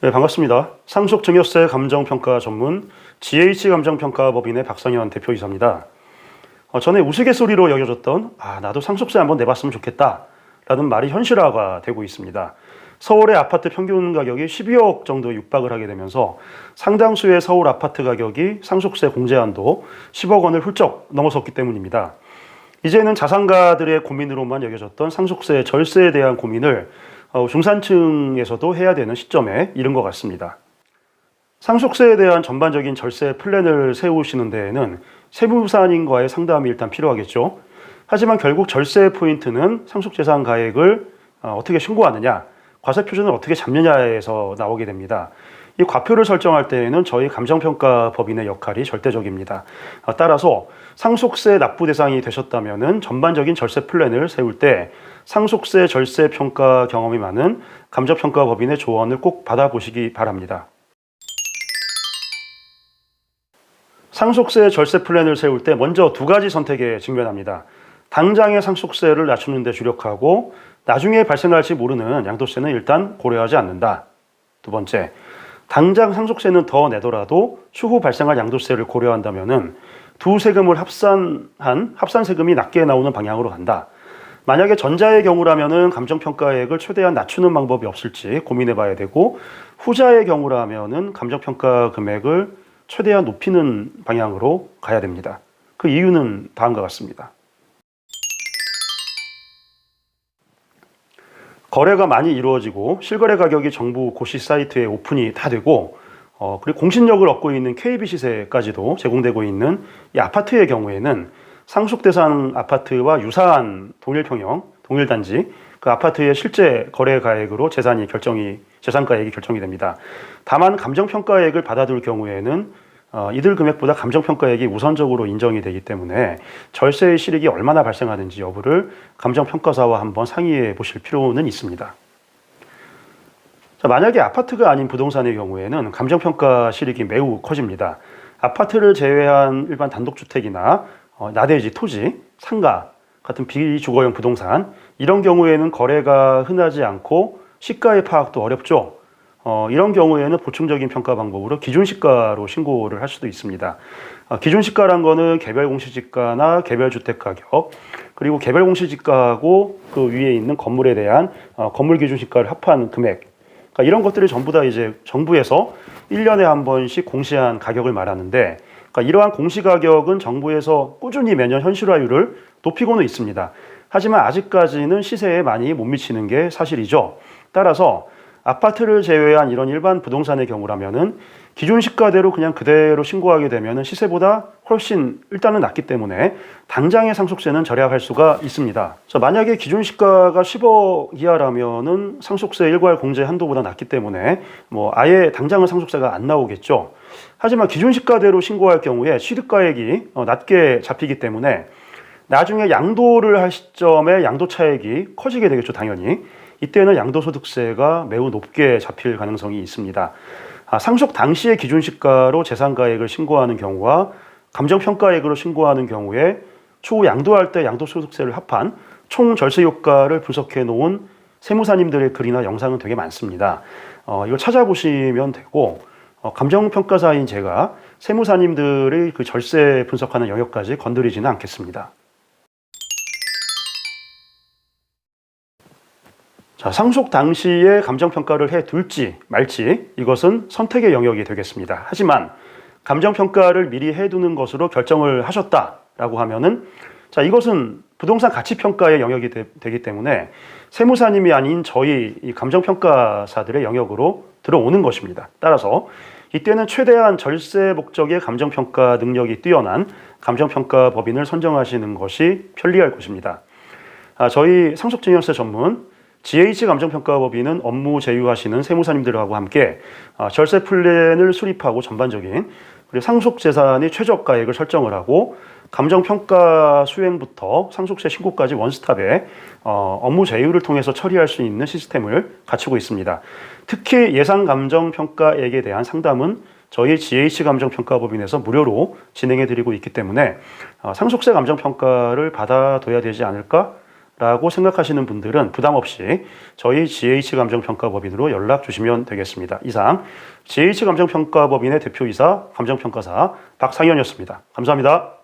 네, 반갑습니다. 상속증여세 감정평가 전문 GH감정평가법인의 박성현 대표이사입니다. 전에 우스갯소리로 여겨졌던 나도 상속세 한번 내봤으면 좋겠다 라는 말이 현실화가 되고 있습니다. 서울의 아파트 평균 가격이 12억 정도 육박을 하게 되면서 상당수의 서울 아파트 가격이 상속세 공제한도 10억 원을 훌쩍 넘어섰기 때문입니다. 이제는 자산가들의 고민으로만 여겨졌던 상속세 절세에 대한 고민을 중산층에서도 해야 되는 시점에 이른 것 같습니다. 상속세에 대한 전반적인 절세 플랜을 세우시는 데에는 세무사님과의 상담이 일단 필요하겠죠. 하지만 결국 절세 포인트는 상속재산 가액을 어떻게 신고하느냐, 과세표준을 어떻게 잡느냐에서 나오게 됩니다. 이 과표를 설정할 때에는 저희 감정평가 법인의 역할이 절대적입니다. 따라서 상속세 납부 대상이 되셨다면 전반적인 절세 플랜을 세울 때 상속세 절세 평가 경험이 많은 감정평가 법인의 조언을 꼭 받아보시기 바랍니다. 상속세 절세 플랜을 세울 때 먼저 두 가지 선택에 직면합니다. 당장의 상속세를 낮추는 데 주력하고 나중에 발생할지 모르는 양도세는 일단 고려하지 않는다. 두 번째, 당장 상속세는 더 내더라도 추후 발생할 양도세를 고려한다면 두 세금을 합산 세금이 낮게 나오는 방향으로 간다. 만약에 전자의 경우라면 감정평가액을 최대한 낮추는 방법이 없을지 고민해 봐야 되고, 후자의 경우라면 감정평가 금액을 최대한 높이는 방향으로 가야 됩니다. 그 이유는 다음과 같습니다. 거래가 많이 이루어지고 실거래 가격이 정부 고시 사이트에 오픈이 다 되고 그리고 공신력을 얻고 있는 KB 시세까지도 제공되고 있는 이 아파트의 경우에는 상속 대상 아파트와 유사한 동일평형, 동일단지 그 아파트의 실제 거래 가액으로 재산가액이 결정이 됩니다. 다만 감정평가액을 받아둘 경우에는 이들 금액보다 감정평가액이 우선적으로 인정이 되기 때문에 절세의 실익이 얼마나 발생하는지 여부를 감정평가사와 한번 상의해 보실 필요는 있습니다. 자, 만약에 아파트가 아닌 부동산의 경우에는 감정평가 실익이 매우 커집니다. 아파트를 제외한 일반 단독주택이나 나대지, 토지, 상가 같은 비주거용 부동산 이런 경우에는 거래가 흔하지 않고 시가의 파악도 어렵죠. 이런 경우에는 보충적인 평가 방법으로 기준시가로 신고를 할 수도 있습니다. 기준시가란 거는 개별 공시지가나 개별 주택 가격, 그리고 개별 공시지가하고 그 위에 있는 건물에 대한 건물 기준시가를 합한 금액, 그러니까 이런 것들이 전부 다 이제 정부에서 1년에 한 번씩 공시한 가격을 말하는데, 그러니까 이러한 공시 가격은 정부에서 꾸준히 매년 현실화율을 높이고는 있습니다. 하지만 아직까지는 시세에 많이 못 미치는 게 사실이죠. 따라서 아파트를 제외한 이런 일반 부동산의 경우라면은 기준 시가대로 그냥 그대로 신고하게 되면은 시세보다 훨씬 일단은 낮기 때문에 당장의 상속세는 절약할 수가 있습니다. 자, 만약에 기준 시가가 10억 이하라면은 상속세 일괄 공제 한도보다 낮기 때문에 아예 당장은 상속세가 안 나오겠죠. 하지만 기준 시가대로 신고할 경우에 취득가액이 낮게 잡히기 때문에 나중에 양도를 할 시점에 양도 차액이 커지게 되겠죠, 당연히. 이때는 양도소득세가 매우 높게 잡힐 가능성이 있습니다. 상속 당시의 기준시가로 재산가액을 신고하는 경우와 감정평가액으로 신고하는 경우에 추후 양도할 때 양도소득세를 합한 총 절세 효과를 분석해 놓은 세무사님들의 글이나 영상은 되게 많습니다. 이걸 찾아보시면 되고, 감정평가사인 제가 세무사님들의 그 절세 분석하는 영역까지 건드리지는 않겠습니다. 자, 상속 당시에 감정평가를 해둘지 말지 이것은 선택의 영역이 되겠습니다. 하지만 감정평가를 미리 해두는 것으로 결정을 하셨다라고 하면은 자, 이것은 부동산 가치평가의 영역이 되기 때문에 세무사님이 아닌 저희 이 감정평가사들의 영역으로 들어오는 것입니다. 따라서 이때는 최대한 절세 목적의 감정평가 능력이 뛰어난 감정평가 법인을 선정하시는 것이 편리할 것입니다. 저희 상속증여세 전문 GH감정평가법인은 업무 제휴하시는 세무사님들하고 함께 절세 플랜을 수립하고 전반적인 그리고 상속재산의 최저가액을 설정을 하고 감정평가 수행부터 상속세 신고까지 원스톱에 업무 제휴를 통해서 처리할 수 있는 시스템을 갖추고 있습니다. 특히 예상감정평가액에 대한 상담은 저희 GH감정평가법인에서 무료로 진행해드리고 있기 때문에 상속세 감정평가를 받아둬야 되지 않을까? 라고 생각하시는 분들은 부담 없이 저희 GH감정평가법인으로 연락 주시면 되겠습니다. 이상 GH감정평가법인의 대표이사 감정평가사 박상현이었습니다. 감사합니다.